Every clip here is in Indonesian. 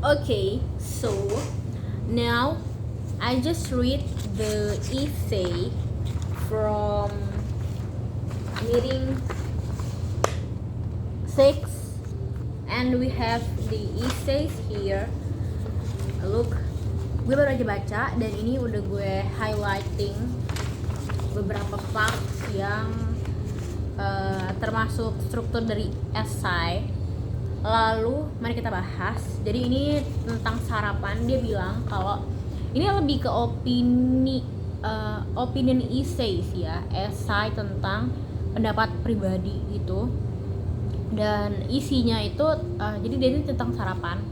Okay, so now I just read the essay from meeting 6, and we have the essays here. Look, gue baru aja baca dan ini udah gue highlighting beberapa parts yang termasuk struktur dari esai. Lalu mari kita bahas. Jadi ini tentang sarapan. Dia bilang kalau ini lebih ke opinion essays ya, esai tentang pendapat pribadi gitu. Dan isinya itu jadi dia ini tentang sarapan.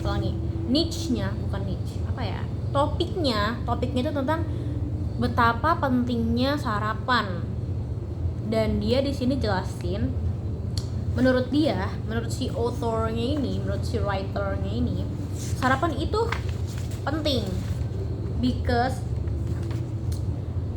Ulangi, niche-nya bukan niche, apa ya? Topiknya itu tentang betapa pentingnya sarapan. Dan dia di sini jelasin menurut si authornya ini, menurut si writernya ini, sarapan itu penting because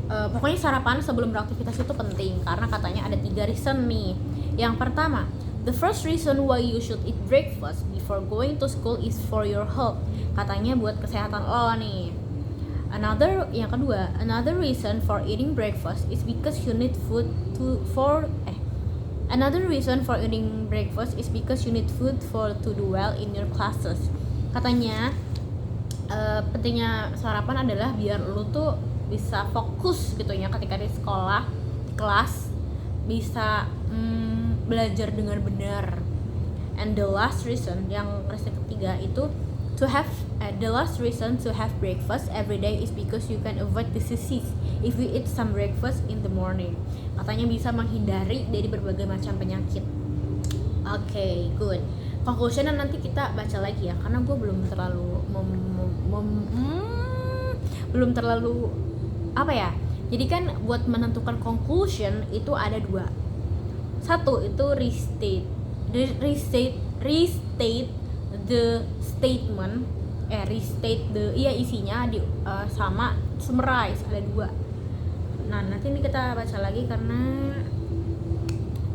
pokoknya sarapan sebelum beraktivitas itu penting karena katanya ada 3 reason nih. Yang pertama, the first reason why you should eat breakfast before going to school is for your health. Katanya buat kesehatan lo nih. Another reason for eating breakfast is because you need food Another reason for eating breakfast is because you need food to do well in your classes. Katanya pentingnya sarapan adalah biar lu tuh bisa fokus gitu ya ketika di sekolah, di kelas, bisa belajar dengan benar. And the last reason, yang ketiga itu the last reason to have breakfast every day is because you can avoid diseases if you eat some breakfast in the morning. Katanya bisa menghindari dari berbagai macam penyakit. Okay, good. Conclusionnya nanti kita baca lagi ya, karena gue belum terlalu apa ya. Jadi kan buat menentukan conclusion itu ada 2. Satu itu restate the statement, isinya sama summarize, ada 2. Nah nanti ini kita baca lagi karena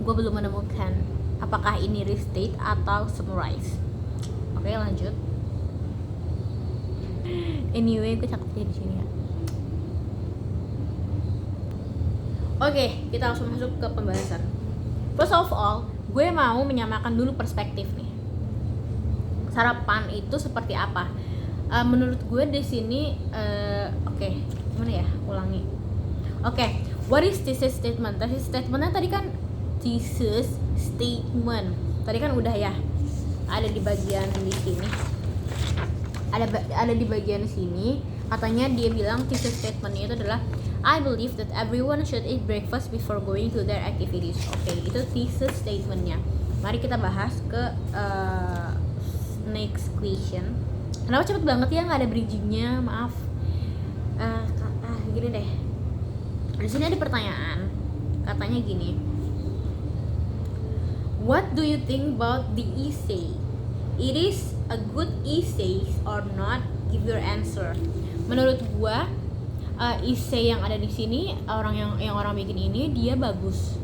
gue belum menemukan apakah ini restate atau summarize. Oke, lanjut. Anyway, gue cakepnya di sini ya. Oke, kita langsung masuk ke pembahasan. First of all, gue mau menyamakan dulu perspektif nih. Sarapan itu seperti apa? Menurut gue di sini, gimana ya? Ulangi. What is thesis statement? Thesis statementnya tadi kan thesis statement. Tadi kan udah ya. Ada di bagian di sini. Ada di bagian sini. Katanya dia bilang thesis statementnya itu adalah I believe that everyone should eat breakfast before going to their activities. Itu thesis statementnya. Mari kita bahas ke next question. Kenapa cepet banget ya, nggak ada bridgingnya, maaf. Gini deh. Di sini ada pertanyaan. Katanya gini. What do you think about the essay? It is a good essay or not? Give your answer. Menurut gua, essay yang ada di sini, orang bikin ini dia bagus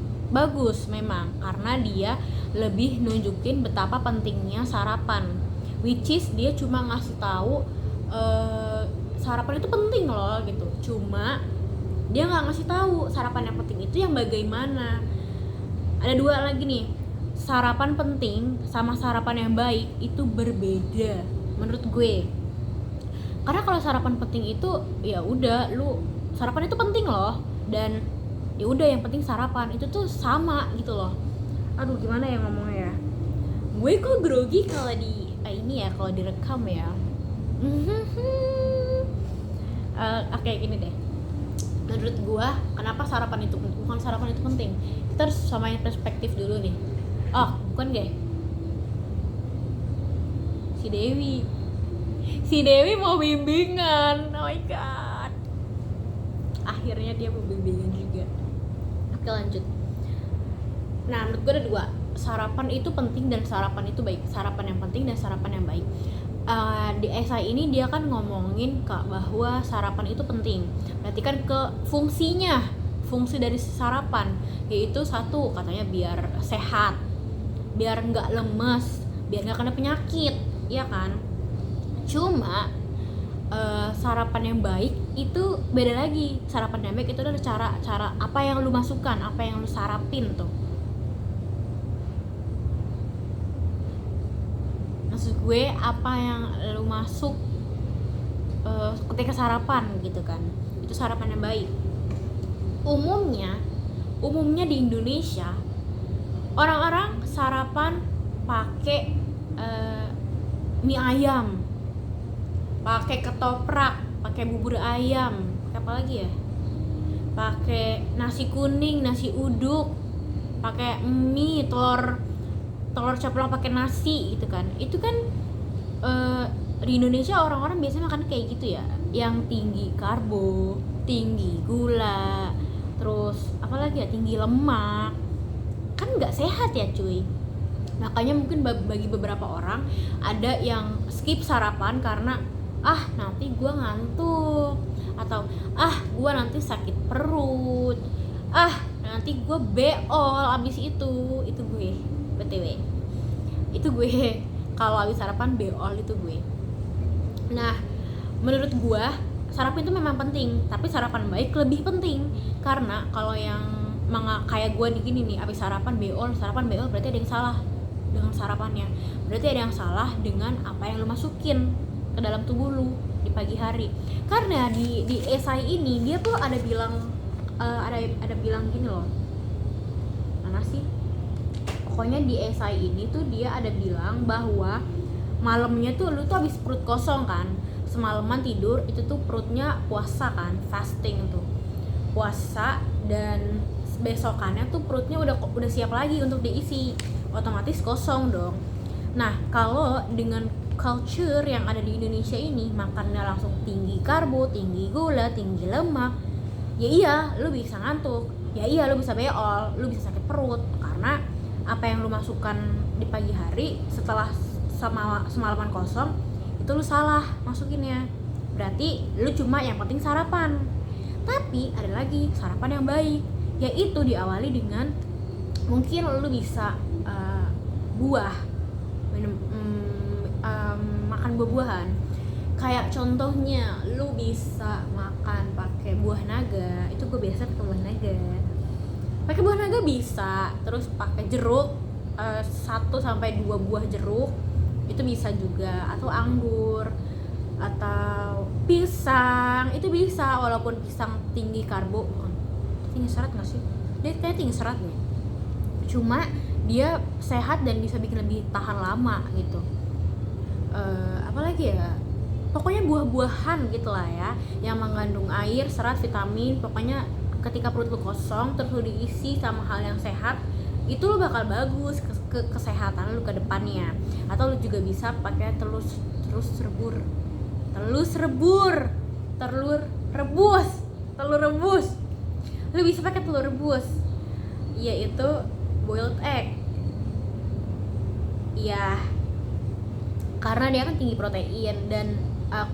memang karena dia lebih nunjukin betapa pentingnya sarapan, which is dia cuma ngasih tahu sarapan itu penting loh gitu. Cuma dia nggak ngasih tahu sarapan yang penting itu yang bagaimana. Ada 2 lagi nih, sarapan penting sama sarapan yang baik itu berbeda menurut gue. Karena kalau sarapan penting itu ya udah, lu sarapan itu penting loh, dan ya udah yang penting sarapan itu tuh sama gitu loh. Aduh gimana ya ngomongnya ya, gue kok grogi kalau di kalau direkam ya. Oke, gini deh. Menurut gue kenapa sarapan itu penting, kita harus samain perspektif dulu nih. Bukan deh, si Dewi mau bimbingan. Oh my god, akhirnya dia mau bimbingan juga. Oke, lanjut. Nah, menurut gue ada 2, sarapan itu penting dan sarapan itu baik. Sarapan yang penting dan sarapan yang baik. Di esai ini dia kan ngomongin bahwa sarapan itu penting. Berarti kan ke fungsi dari sarapan, yaitu 1, katanya biar sehat, biar nggak lemes, biar nggak kena penyakit, ya kan. Cuma sarapan yang baik itu beda lagi. Sarapan yang baik itu adalah cara apa yang lu masukkan, apa yang lu sarapin tuh. Maksud gue apa yang lu masuk ketika sarapan gitu kan, itu sarapan yang baik. Umumnya di Indonesia orang-orang sarapan pakai mie ayam, pakai ketoprak, pakai bubur ayam, pakai apa lagi ya, pakai nasi kuning, nasi uduk, pakai mie, telur ceplok pakai nasi gitu kan. Itu kan di Indonesia orang-orang biasanya makan kayak gitu ya, yang tinggi karbo, tinggi gula, terus apalagi ya, tinggi lemak, kan nggak sehat ya cuy. Makanya mungkin bagi beberapa orang ada yang skip sarapan karena nanti gue ngantuk, atau gue nanti sakit perut, nanti gue beol abis itu gue btw, itu gue kalau abis sarapan beol itu gue. Nah, menurut gue sarapan itu memang penting, tapi sarapan baik lebih penting. Karena kalau yang kayak gue di gini nih, abis sarapan beol berarti ada yang salah dengan sarapannya. Berarti ada yang salah dengan apa yang lu masukin ke dalam tubuh lu di pagi hari. Karena di esai ini dia tuh ada bilang ada bilang gini loh. Mana sih? Pokoknya di esai ini tuh dia ada bilang bahwa malamnya tuh lu tuh habis perut kosong kan, semalaman tidur itu tuh perutnya puasa kan, fasting tuh puasa, dan besokannya tuh perutnya udah siap lagi untuk diisi, otomatis kosong dong. Nah, kalau dengan culture yang ada di Indonesia ini, makannya langsung tinggi karbo, tinggi gula, tinggi lemak, ya iya lu bisa ngantuk, ya iya lu bisa beol, lu bisa sakit perut, karena apa yang lu masukkan di pagi hari setelah semalaman kosong itu lu salah masukinnya. Berarti lu cuma yang penting sarapan. Tapi ada lagi sarapan yang baik, yaitu diawali dengan mungkin lu bisa buah, makan buah-buahan. Kayak contohnya lu bisa makan pakai buah naga, itu gue biasa pakai buah naga. Pakai buah naga bisa, terus pakai jeruk 1-2 buah jeruk itu bisa juga, atau anggur, atau pisang itu bisa, walaupun pisang tinggi karbo, tinggi serat nggak sih? Dia kayak tinggi serat nih, cuma dia sehat dan bisa bikin lebih tahan lama gitu. Apalagi ya, pokoknya buah-buahan gitulah ya, yang mengandung air, serat, vitamin. Pokoknya ketika perut lu kosong terus lu diisi sama hal yang sehat, itu lu bakal bagus ke kesehatan lu ke depannya. Atau lu juga bisa pakai telur rebus. Lu bisa pakai telur rebus, yaitu boiled egg. Ya, karena dia kan tinggi protein, dan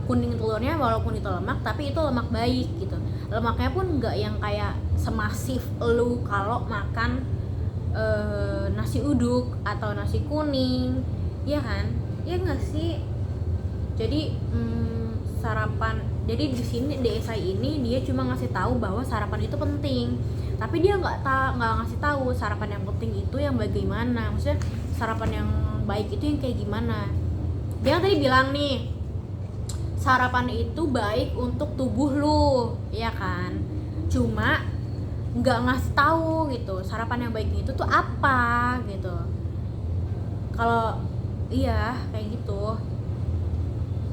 kuning telurnya walaupun itu lemak, tapi itu lemak baik gitu. Lemaknya pun nggak yang kayak semasif lu kalau makan nasi uduk atau nasi kuning, ya kan? Ya nggak sih? Jadi sarapan. Jadi di sini di esai ini dia cuma ngasih tahu bahwa sarapan itu penting, tapi dia nggak ngasih tahu sarapan yang penting itu yang bagaimana. Maksudnya sarapan yang baik itu yang kayak gimana. Dia tadi bilang nih, sarapan itu baik untuk tubuh lu, ya kan? Cuma nggak ngasih tahu gitu sarapan yang baik itu tuh apa gitu. Kalau iya kayak gitu,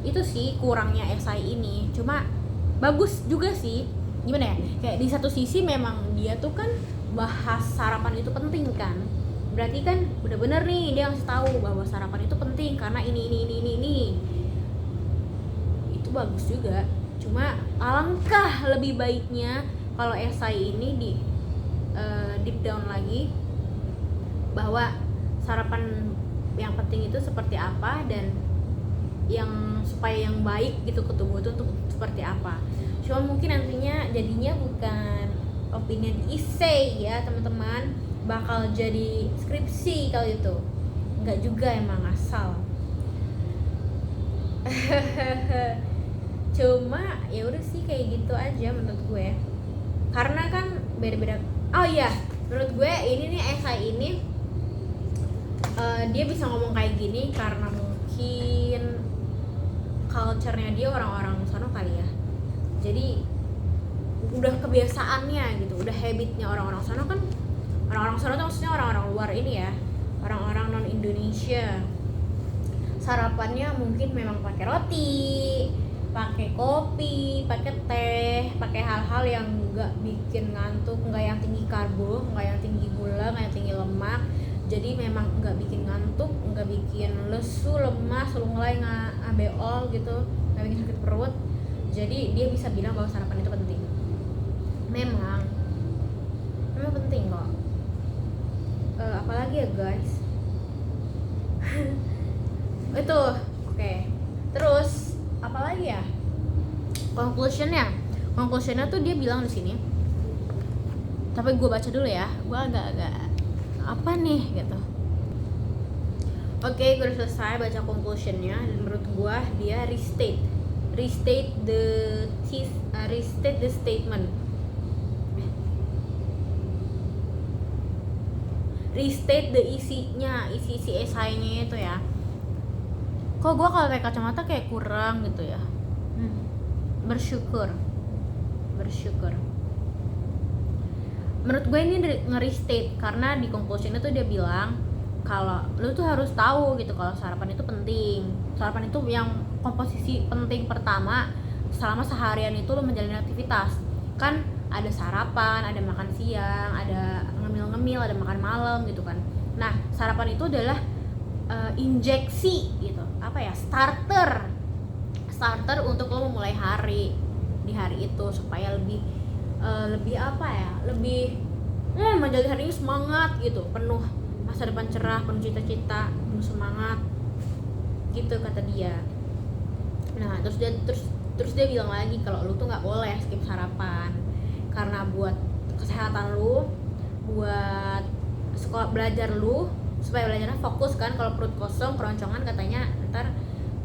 itu sih kurangnya esai ini. Cuma bagus juga sih, gimana ya, kayak di satu sisi memang dia tuh kan bahas sarapan itu penting kan, berarti kan bener-bener nih dia ngasih tahu bahwa sarapan itu penting karena ini. Itu bagus juga. Cuma alangkah lebih baiknya kalau esai ini di deep down lagi bahwa sarapan yang penting itu seperti apa, dan yang supaya yang baik gitu ke tubuh itu untuk seperti apa. Cuma mungkin nantinya jadinya bukan opinion essay ya teman-teman, bakal jadi skripsi kalau itu. Enggak juga, emang asal. Cuma ya udah sih kayak gitu aja menurut gue, karena kan beda-beda. Oh iya, menurut gue ini nih esai ini dia bisa ngomong kayak gini karena mungkin culture-nya dia orang-orang sono kali ya. Jadi udah kebiasaannya gitu, udah habitnya orang-orang sono kan. Orang-orang sono tuh maksudnya orang-orang luar ini ya, orang-orang non Indonesia. Sarapannya mungkin memang pakai roti, pakai kopi, pakai teh, pakai hal-hal yang nggak bikin ngantuk, nggak yang tinggi karbo, nggak yang tinggi gula, nggak yang tinggi lemak. Jadi memang nggak bikin ngantuk, nggak bikin lesu, lemas, lunglai, nggak beol gitu, nggak bikin sakit perut. Jadi dia bisa bilang bahwa sarapan itu penting. Memang penting kok. Apalagi ya guys. Itu oke. Terus apalagi ya? Conclusionnya tuh dia bilang di sini. Tapi gue baca dulu ya. Gue agak apa nih gitu. Oke, gue udah selesai baca conclusionnya, dan menurut gue dia restate the statement. Restate the isi esainya itu ya. Kok gue kalau pakai kacamata kayak kurang gitu ya. Bersyukur. Menurut gue ini nge-restate karena di conclusion itu dia bilang kalau lu tuh harus tahu gitu kalau sarapan itu penting. Sarapan itu yang komposisi penting pertama selama seharian itu lu menjalani aktivitas. Kan ada sarapan, ada makan siang, ada ngemil-ngemil, ada makan malam gitu kan. Nah, sarapan itu adalah injeksi gitu. Apa ya? Starter untuk lo memulai hari di hari itu supaya lebih apa ya? Lebih menjalani hari ini semangat gitu, penuh masa depan cerah, penuh cita-cita, penuh semangat. Gitu kata dia. Nah, terus dia bilang lagi kalau lu tuh nggak boleh skip sarapan karena buat kesehatan lu, buat sekolah belajar lu, supaya belajarnya fokus kan. Kalau perut kosong, keroncongan katanya ntar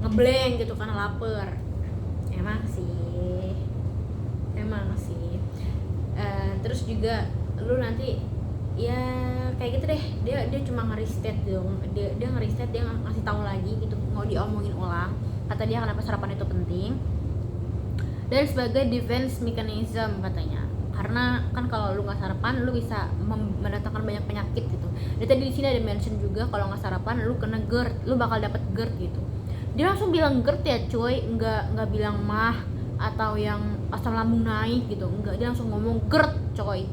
ngeblank gitu karena lapar. Emang sih. Terus juga lu nanti ya kayak gitu deh. Dia cuma nge-restate dong. Dia nge-restate, dia ngasih tahu lagi gitu, mau diomongin ulang. Kata dia kenapa sarapan itu penting. Dan sebagai defense mechanism katanya. Karena kan kalau lu nggak sarapan lu bisa mendatangkan banyak penyakit gitu. Dan tadi di sini ada mention juga kalau nggak sarapan lu kena GERD, lu bakal dapet GERD gitu. Dia langsung bilang GERD ya cuy, nggak bilang mah atau yang asam lambung naik gitu, enggak, dia langsung ngomong GERD coy.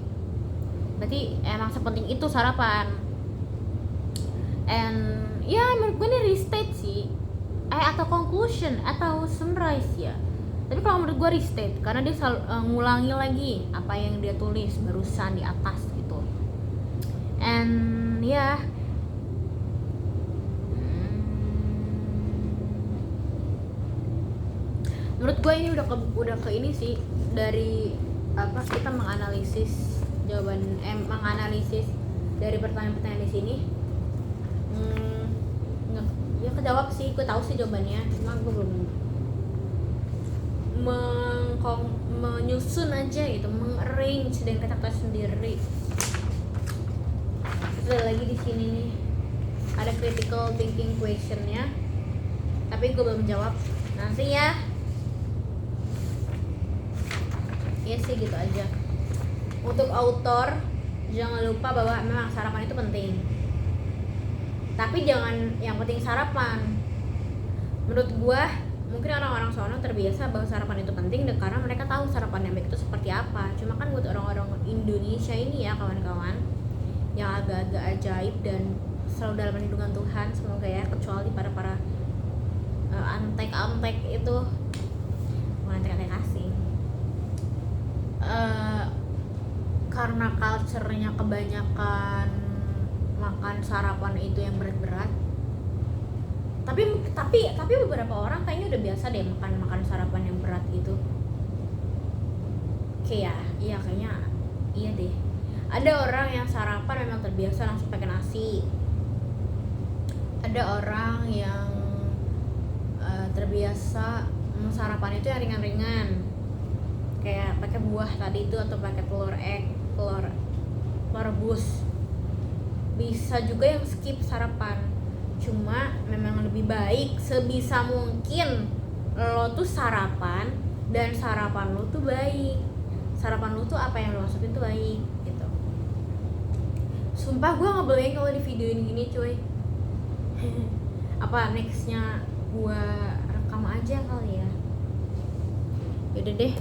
Berarti emang sepenting itu sarapan. And ya menurut gue ini restate sih, atau conclusion atau summarize ya. Tapi kalau menurut gue restate karena dia selalu ngulangi lagi apa yang dia tulis barusan di atas gitu. And ya menurut gue ini udah ke ini sih, dari apa kita menganalisis jawaban menganalisis dari pertanyaan-pertanyaan di sini. Ya kejawab sih, gue tahu sih jawabannya, cuma gue belum menyusun aja gitu, mengarrange dengan kata-kata sendiri. Terus ada lagi di sini nih ada critical thinking questionnya, tapi gue belum jawab, nanti ya. Ya sih gitu aja. Untuk author, jangan lupa bahwa memang sarapan itu penting. Tapi jangan yang penting sarapan. Menurut gua, mungkin orang-orang sono terbiasa bahwa sarapan itu penting karena mereka tahu sarapan yang baik itu seperti apa. Cuma kan buat orang-orang Indonesia ini ya kawan-kawan, yang agak-agak ajaib dan selalu dalam lindungan Tuhan, semoga ya, kecuali para antek-antek itu, bukan antek-antek asing. Karena culture-nya kebanyakan makan sarapan itu yang berat-berat. Tapi beberapa orang kayaknya udah biasa deh makan sarapan yang berat gitu. Iya kayaknya iya deh. Ada orang yang sarapan memang terbiasa langsung pakai nasi. Ada orang yang terbiasa bisa sarapan itu yang ringan-ringan, kayak pakai buah tadi itu atau pakai telur rebus. Bisa juga yang skip sarapan, cuma memang lebih baik sebisa mungkin lo tuh sarapan, dan sarapan lo tuh baik. Sarapan lo tuh apa yang lo masukin tuh baik gitu. Sumpah gue ngeblank kalau di video ini gini cuy. Apa nextnya gue rekam aja kali ya. Yaudah deh,